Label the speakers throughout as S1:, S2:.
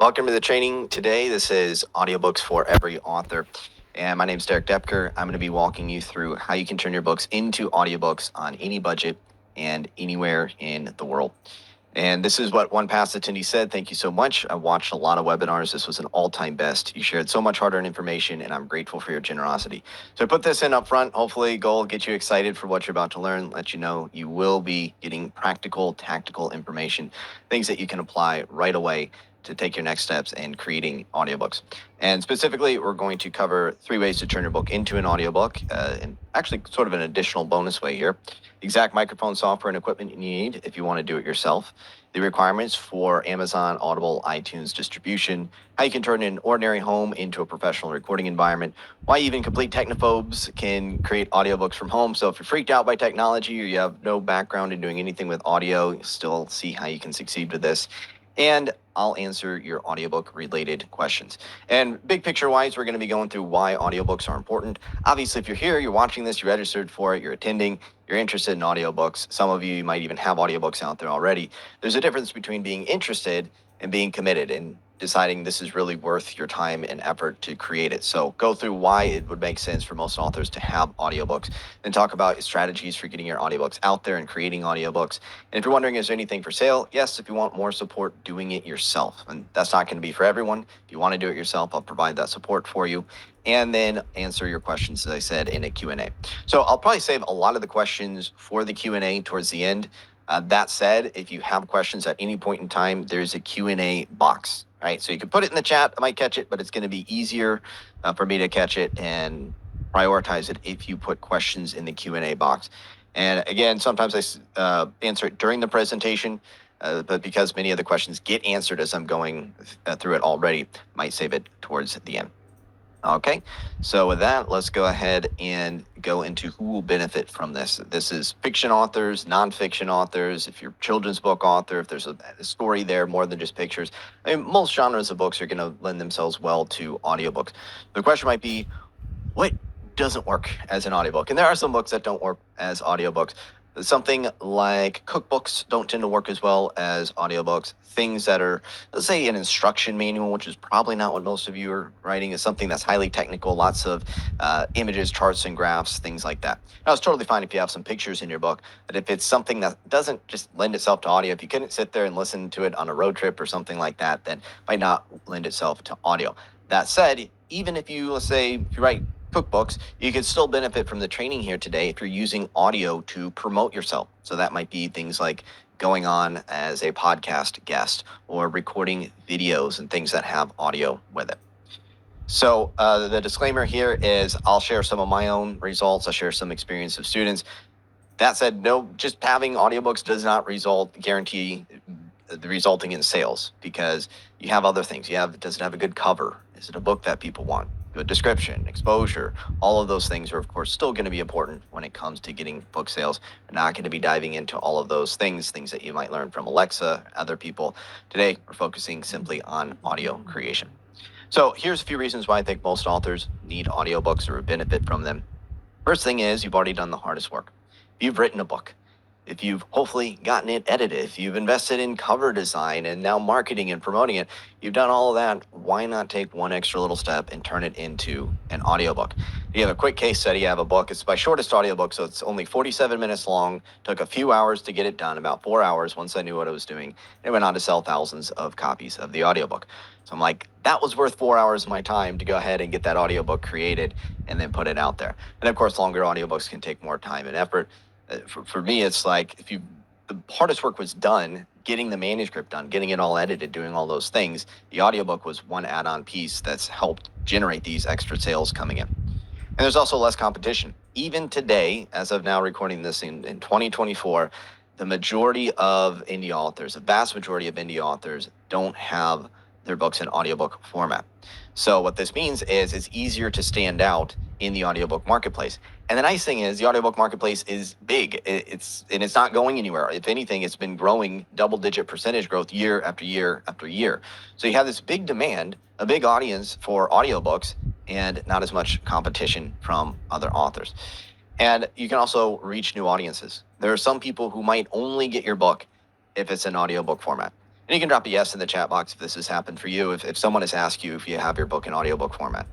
S1: Welcome to the training today. This is Audiobooks for Every Author. And my name is Derek Depker. I'm going to be walking you through how you can turn your books into audiobooks on any budget and anywhere in the world. And this is what one past attendee said. Thank you so much. I watched a lot of webinars. This was an all-time best. You shared so much hard-earned information, and I'm grateful for your generosity. So I put this in up front. Hopefully, goal, get you excited for what you're about to learn, let you know you will be getting practical, tactical information, things that you can apply right away to take your next steps in creating audiobooks. And specifically, we're going to cover 3 ways to turn your book into an audiobook, and actually sort of an additional bonus way here. Exact microphone software and equipment you need if you want to do it yourself, the requirements for Amazon, Audible, iTunes distribution, how you can turn an ordinary home into a professional recording environment, why even complete technophobes can create audiobooks from home. So if you're freaked out by technology or you have no background in doing anything with audio, you still see how you can succeed with this. And I'll answer your audiobook related questions. And big picture wise, we're going to be going through why audiobooks are important. Obviously, if you're here, you're watching this, you registered for it, you're attending, you're interested in audiobooks. Some of you might even have audiobooks out there already. There's a difference between being interested and being committed and deciding this is really worth your time and effort to create it. So go through why it would make sense for most authors to have audiobooks, then talk about strategies for getting your audiobooks out there and creating audiobooks. And if you're wondering, is there anything for sale? Yes, if you want more support doing it yourself. And that's not going to be for everyone. If you want to do it yourself, I'll provide that support for you. And then answer your questions, as I said, in a Q&A. So I'll probably save a lot of the questions for the Q&A towards the end. That said, if you have questions at any point in time, there's a Q&A box, right? So you can put it in the chat. I might catch it, but it's going to be easier for me to catch it and prioritize it if you put questions in the Q&A box. And again, sometimes I answer it during the presentation, but because many of the questions get answered as I'm going through it already, might save it towards the end. Okay, so with that, let's go ahead and go into who will benefit from this. This is fiction authors, nonfiction authors, if you're a children's book author, if there's a story there more than just pictures. I mean, most genres of books are going to lend themselves well to audiobooks. The question might be, what doesn't work as an audiobook? And there are some books that don't work as audiobooks. Something like cookbooks don't tend to work as well as audiobooks. Things that are, let's say, an instruction manual, which is probably not what most of you are writing, is something that's highly technical, lots of images, charts, and graphs, things like that. Now, it's totally fine if you have some pictures in your book, but if it's something that doesn't just lend itself to audio, if you couldn't sit there and listen to it on a road trip or something like that, then it might not lend itself to audio. That said, even if you, let's say, if you write cookbooks, you can still benefit from the training here today if you're using audio to promote yourself. So that might be things like going on as a podcast guest or recording videos and things that have audio with it. So the disclaimer here is I'll share some of my own results. I'll share some experience of students. That said, no, just having audiobooks does not guarantee the resulting in sales, because you have other things. Does it have a good cover? Is it a book that people want? Good description, exposure, all of those things are, of course, still going to be important when it comes to getting book sales. We're not going to be diving into all of those things that you might learn from Alexa, other people. Today, we're focusing simply on audio creation. So here's a few reasons why I think most authors need audiobooks or benefit from them. First thing is, you've already done the hardest work. You've written a book. If you've hopefully gotten it edited, if you've invested in cover design and now marketing and promoting it, you've done all of that, why not take one extra little step and turn it into an audiobook? You have a quick case study. I have a book. It's my shortest audiobook, so it's only 47 minutes long. Took a few hours to get it done, about 4 hours once I knew what I was doing. It went on to sell thousands of copies of the audiobook. So I'm like, that was worth 4 hours of my time to go ahead and get that audiobook created and then put it out there. And of course, longer audiobooks can take more time and effort. For me, it's like the hardest work was done, getting the manuscript done, getting it all edited, doing all those things. The audiobook was one add-on piece that's helped generate these extra sales coming in. And there's also less competition. Even today, as of now recording this in 2024, the majority of indie authors, the vast majority of indie authors, don't have their books in audiobook format. So what this means is it's easier to stand out in the audiobook marketplace. And the nice thing is the audiobook marketplace is big. It's not going anywhere. If anything, it's been growing double-digit percentage growth year after year after year. So you have this big demand, a big audience for audiobooks, and not as much competition from other authors. And you can also reach new audiences. There are some people who might only get your book if it's in audiobook format. And you can drop a yes in the chat box if this has happened for you. If someone has asked you if you have your book in audiobook format,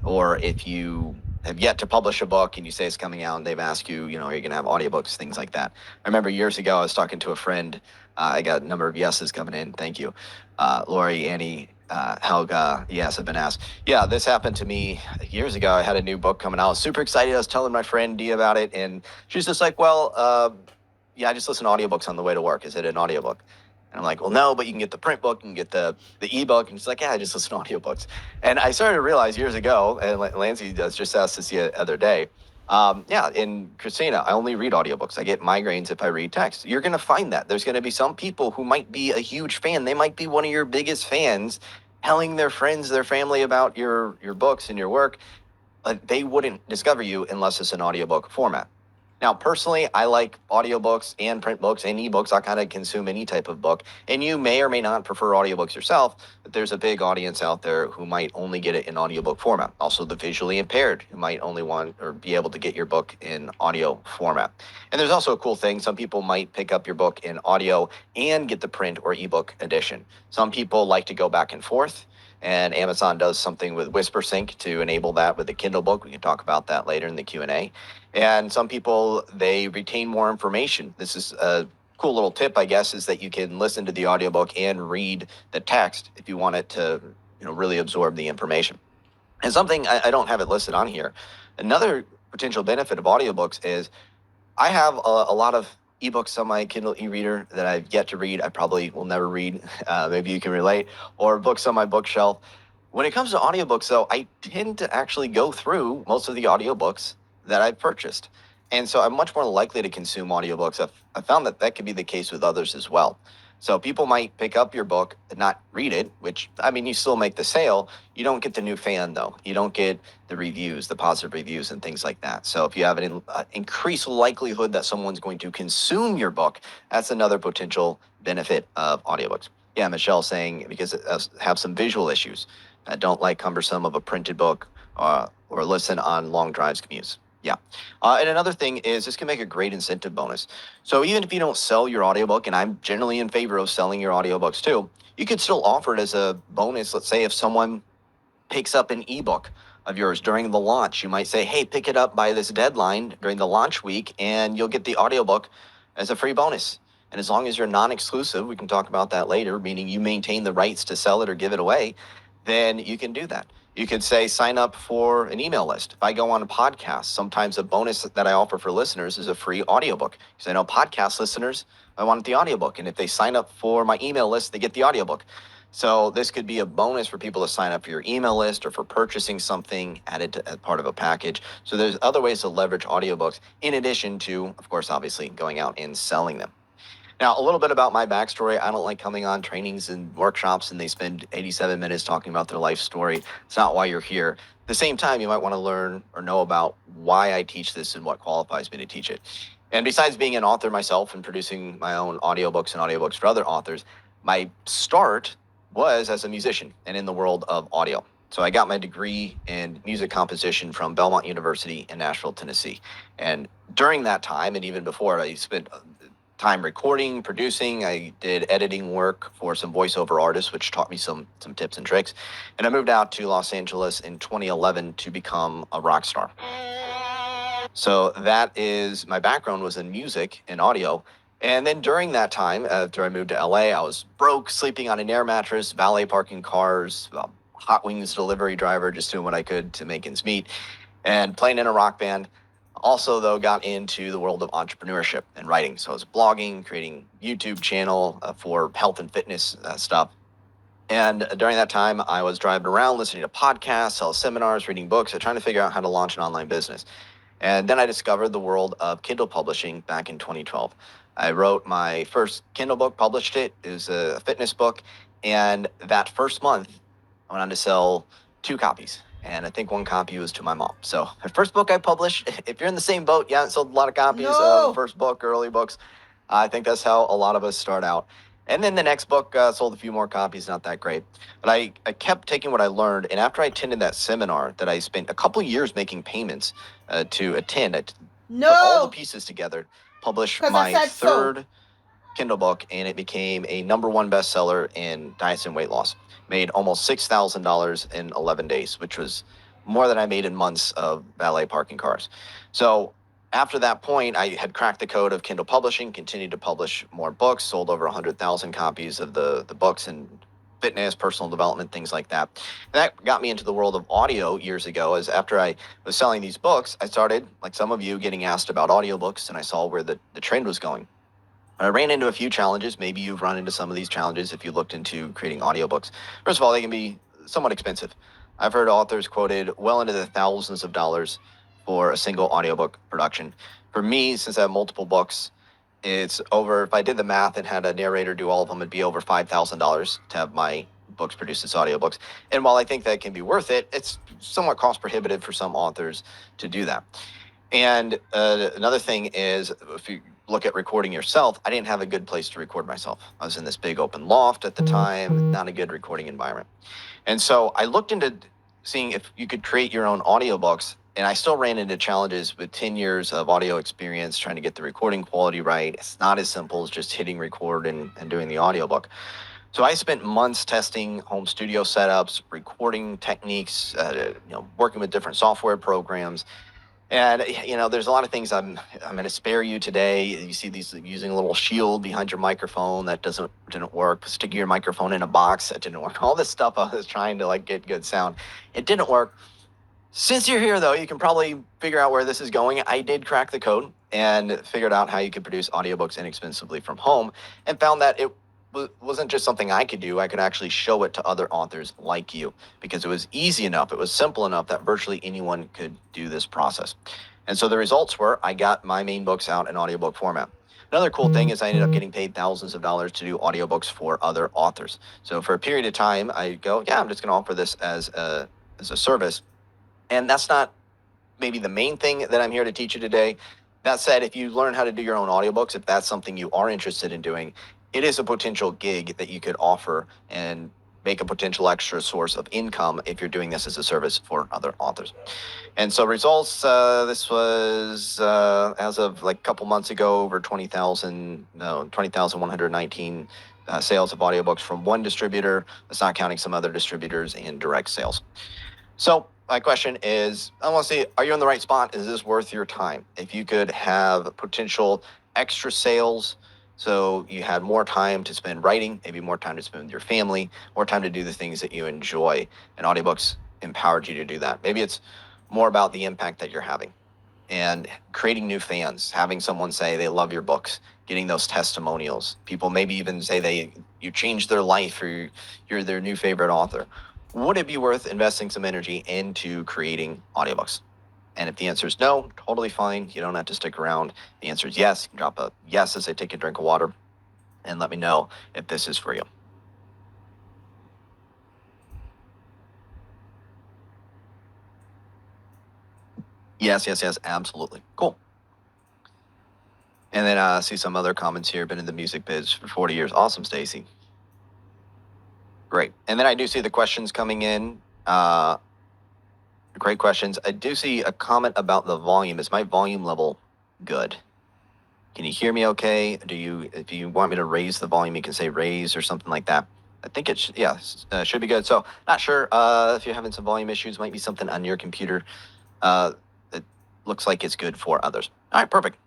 S1: or if you have yet to publish a book and you say it's coming out and they've asked you, are you going to have audiobooks, things like that. I remember years ago, I was talking to a friend. I got a number of yeses coming in. Thank you. Lori, Annie, Helga, yes, have been asked. Yeah, this happened to me years ago. I had a new book coming out. I was super excited. I was telling my friend Dee about it, and she's just like, well, yeah, I just listen to audiobooks on the way to work. Is it an audiobook? And I'm like, well, no, but you can get the print book, you can get the ebook. And she's like, yeah, I just listen to audiobooks. And I started to realize years ago, and Lancey just asked this the other day, yeah, in Christina, I only read audiobooks. I get migraines if I read text. You're going to find that. There's going to be some people who might be a huge fan. They might be one of your biggest fans, telling their friends, their family about your books and your work. But they wouldn't discover you unless it's an audiobook format. Now, personally, I like audiobooks and print books and ebooks. I kind of consume any type of book. And you may or may not prefer audiobooks yourself, but there's a big audience out there who might only get it in audiobook format. Also, the visually impaired who might only want or be able to get your book in audio format. And there's also a cool thing. Some people might pick up your book in audio and get the print or ebook edition. Some people like to go back and forth. And Amazon does something with WhisperSync to enable that with the Kindle book. We can talk about that later in the Q&A. And some people, they retain more information. This is a cool little tip, I guess, is that you can listen to the audiobook and read the text if you want it to really absorb the information. And something, I don't have it listed on here, another potential benefit of audiobooks is I have a lot of ebooks on my Kindle e-reader that I've yet to read. I probably will never read. Maybe you can relate. Or books on my bookshelf. When it comes to audiobooks, though, I tend to actually go through most of the audiobooks that I've purchased. And so I'm much more likely to consume audiobooks. I've found that could be the case with others as well. So people might pick up your book and not read it, which, I mean, you still make the sale. You don't get the new fan, though. You don't get the reviews, the positive reviews and things like that. So if you have an increased likelihood that someone's going to consume your book, that's another potential benefit of audiobooks. Yeah, Michelle saying because it have some visual issues. I don't like cumbersome of a printed book or listen on long drives, commutes. Yeah. And another thing is this can make a great incentive bonus. So even if you don't sell your audiobook, and I'm generally in favor of selling your audiobooks too, you could still offer it as a bonus. Let's say if someone picks up an ebook of yours during the launch, you might say, hey, pick it up by this deadline during the launch week, and you'll get the audiobook as a free bonus. And as long as you're non-exclusive, we can talk about that later, meaning you maintain the rights to sell it or give it away, then you can do that. You could say, sign up for an email list. If I go on a podcast, sometimes a bonus that I offer for listeners is a free audiobook. Because I know podcast listeners, I want the audiobook. And if they sign up for my email list, they get the audiobook. So this could be a bonus for people to sign up for your email list or for purchasing something added to, as part of a package. So there's other ways to leverage audiobooks in addition to, of course, obviously going out and selling them. Now, a little bit about my backstory. I don't like coming on trainings and workshops and they spend 87 minutes talking about their life story. It's not why you're here. At the same time, you might want to learn or know about why I teach this and what qualifies me to teach it. And besides being an author myself and producing my own audiobooks and audiobooks for other authors, my start was as a musician and in the world of audio. So I got my degree in music composition from Belmont University in Nashville, Tennessee. And during that time, and even before, I spent time recording, producing. I did editing work for some voiceover artists, which taught me some tips and tricks. And I moved out to Los Angeles in 2011 to become a rock star. So that is, my background was in music and audio. And then during that time, after I moved to LA, I was broke, sleeping on an air mattress, valet parking cars, hot wings delivery driver, just doing what I could to make ends meet, and playing in a rock band. Also, though, got into the world of entrepreneurship and writing. So I was blogging, creating YouTube channel for health and fitness stuff. And during that time, I was driving around, listening to podcasts, seminars, reading books, trying to figure out how to launch an online business. And then I discovered the world of Kindle publishing back in 2012. I wrote my first Kindle book, published it. It was a fitness book. And that first month, I went on to sell 2 copies. And I think 1 copy was to my mom. So the first book I published, if you're in the same boat, you haven't sold a lot of copies of the first book, early books. I think that's how a lot of us start out. And then the next book sold a few more copies, not that great. But I kept taking what I learned. And after I attended that seminar that I spent a couple years making payments to attend, I put all the pieces together, published my third Kindle book, and it became a #1 bestseller in diets and weight loss. Made almost $6,000 in 11 days, which was more than I made in months of valet parking cars. So after that point, I had cracked the code of Kindle publishing, continued to publish more books, sold over 100,000 copies of the books and fitness, personal development, things like that. And that got me into the world of audio years ago, as after I was selling these books, I started, like some of you, getting asked about audiobooks, and I saw where the trend was going. I ran into a few challenges. Maybe you've run into some of these challenges if you looked into creating audiobooks. First of all, they can be somewhat expensive. I've heard authors quoted well into the thousands of dollars for a single audiobook production. For me, since I have multiple books, it's over, if I did the math and had a narrator do all of them, it'd be over $5,000 to have my books produced as audiobooks. And while I think that can be worth it, it's somewhat cost prohibitive for some authors to do that. And another thing is, if you look at recording yourself, I didn't have a good place to record myself. I was in this big open loft at the time, not a good recording environment. And so I looked into seeing if you could create your own audiobooks, and I still ran into challenges with 10 years of audio experience trying to get the recording quality right. It's not as simple as just hitting record and doing the audiobook. So I spent months testing home studio setups, recording techniques, working with different software programs. And there's a lot of things I'm going to spare you today. You see these using a little shield behind your microphone that didn't work. Sticking your microphone in a box, that didn't work. All this stuff I was trying to get good sound, it didn't work. Since you're here, though, you can probably figure out where this is going. I did crack the code and figured out how you could produce audiobooks inexpensively from home, and found that it wasn't just something I could do. I could actually show it to other authors like you, because it was easy enough, it was simple enough that virtually anyone could do this process. And so the results were, I got my main books out in audiobook format. Another cool thing is I ended up getting paid thousands of dollars to do audiobooks for other authors. So for a period of time, I go, yeah, I'm just going to offer this as a service. And that's not maybe the main thing that I'm here to teach you today. That said, if you learn how to do your own audiobooks, if that's something you are interested in doing, it is a potential gig that you could offer and make a potential extra source of income if you're doing this as a service for other authors. And so results, this was as of a couple months ago, over 20,119 sales of audiobooks from one distributor. That's not counting some other distributors and direct sales. So my question is, I want to see, are you in the right spot? Is this worth your time? If you could have potential extra sales, so you had more time to spend writing, maybe more time to spend with your family, more time to do the things that you enjoy, and audiobooks empowered you to do that. Maybe it's more about the impact that you're having and creating new fans, having someone say they love your books, getting those testimonials. People maybe even say you changed their life, or you're their new favorite author. Would it be worth investing some energy into creating audiobooks? And if the answer is no, totally fine. You don't have to stick around. The answer is yes. You can drop a yes as I take a drink of water, and let me know if this is for you. Yes, absolutely. Cool. And then I see some other comments here. Been in the music biz for 40 years. Awesome, Stacy. Great. And then I do see the questions coming in. Great questions. I do see a comment about the volume. Is my volume level good? Can you hear me okay? If you want me to raise the volume, you can say raise or something like that. I think it should be good. So not sure if you're having some volume issues, might be something on your computer. It looks like it's good for others. All right, perfect.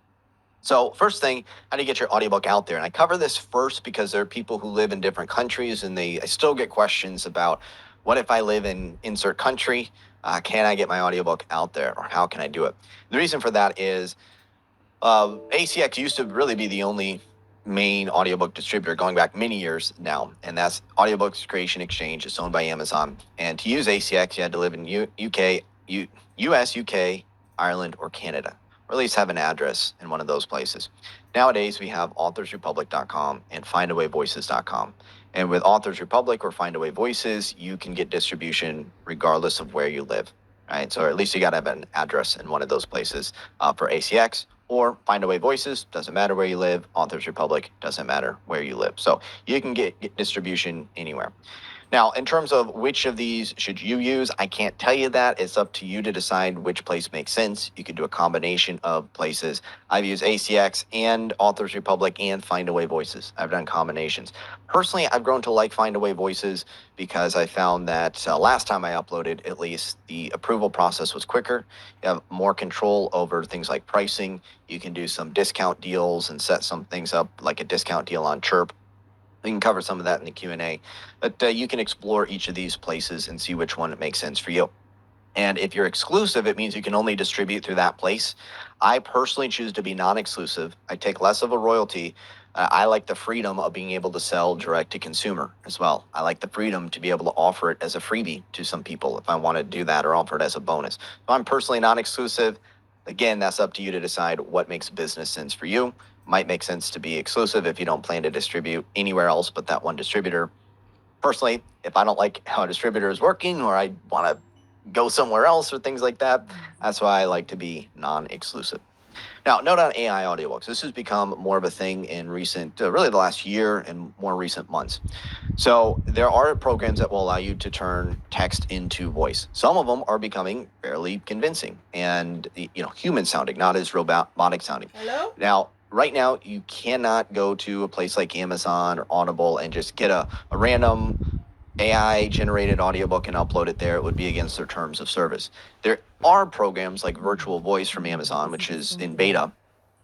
S1: So first thing, how do you get your audiobook out there? And I cover this first because there are people who live in different countries, and I still get questions about, what if I live in insert country? Can I get my audiobook out there, or how can I do it? The reason for that is ACX used to really be the only main audiobook distributor going back many years now, and that's Audiobooks Creation Exchange. It's owned by Amazon. And to use ACX, you had to live in US, UK, Ireland, or Canada, or at least have an address in one of those places. Nowadays, we have authorsrepublic.com and findawayvoices.com. And with Authors Republic or Findaway Voices, you can get distribution regardless of where you live, right? So at least you got to have an address in one of those places for ACX. Or Findaway Voices, doesn't matter where you live. Authors Republic, doesn't matter where you live. So you can get distribution anywhere. Now, in terms of which of these should you use, I can't tell you that. It's up to you to decide which place makes sense. You could do a combination of places. I've used ACX and Authors Republic and Findaway Voices. I've done combinations. Personally, I've grown to like Findaway Voices because I found that last time I uploaded, at least, the approval process was quicker. You have more control over things like pricing. You can do some discount deals and set some things up like a discount deal on Chirp. We can cover some of that in the Q&A, but you can explore each of these places and see which one makes sense for you. And if you're exclusive, it means you can only distribute through that place. I personally choose to be non-exclusive. I take less of a royalty. I like the freedom of being able to sell direct to consumer as well. I like the freedom to be able to offer it as a freebie to some people if I want to do that, or offer it as a bonus. So I'm personally non-exclusive. Again, that's up to you to decide what makes business sense for you. Might make sense to be exclusive if you don't plan to distribute anywhere else but that one distributor. Personally, if I don't like how a distributor is working, or I want to go somewhere else or things like that, that's why I like to be non-exclusive. Now, note on AI audiobooks. This has become more of a thing in recent, really the last year and more recent months. So there are programs that will allow you to turn text into voice. Some of them are becoming fairly convincing and human sounding, not as robotic sounding.
S2: Hello?
S1: Now, right now, you cannot go to a place like Amazon or Audible and just get a random AI generated audiobook and upload it there. It would be against their terms of service. There are programs like Virtual Voice from Amazon, which is in beta,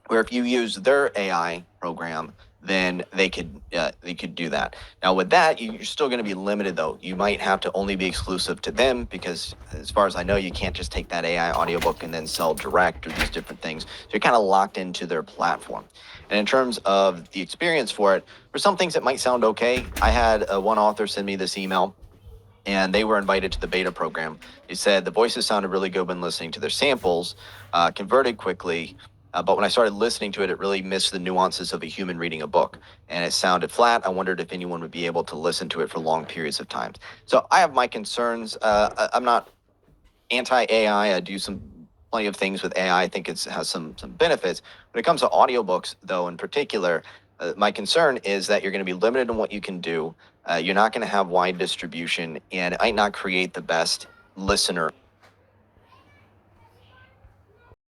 S1: where if you use their AI program, then they could do that. Now with that, you're still going to be limited though. You might have to only be exclusive to them because, as far as I know, you can't just take that AI audiobook and then sell direct or these different things. So you're kind of locked into their platform. And in terms of the experience for it, for some things it might sound okay. I had one author send me this email, and they were invited to the beta program. They said the voices sounded really good when listening to their samples, converted quickly, but when I started listening to it, it really missed the nuances of a human reading a book, and it sounded flat. I wondered if anyone would be able to listen to it for long periods of time. So I have my concerns. I'm not anti-AI. I do plenty of things with AI. I think it has some benefits. When it comes to audiobooks, though, in particular, my concern is that you're going to be limited in what you can do. You're not going to have wide distribution, and it might not create the best listener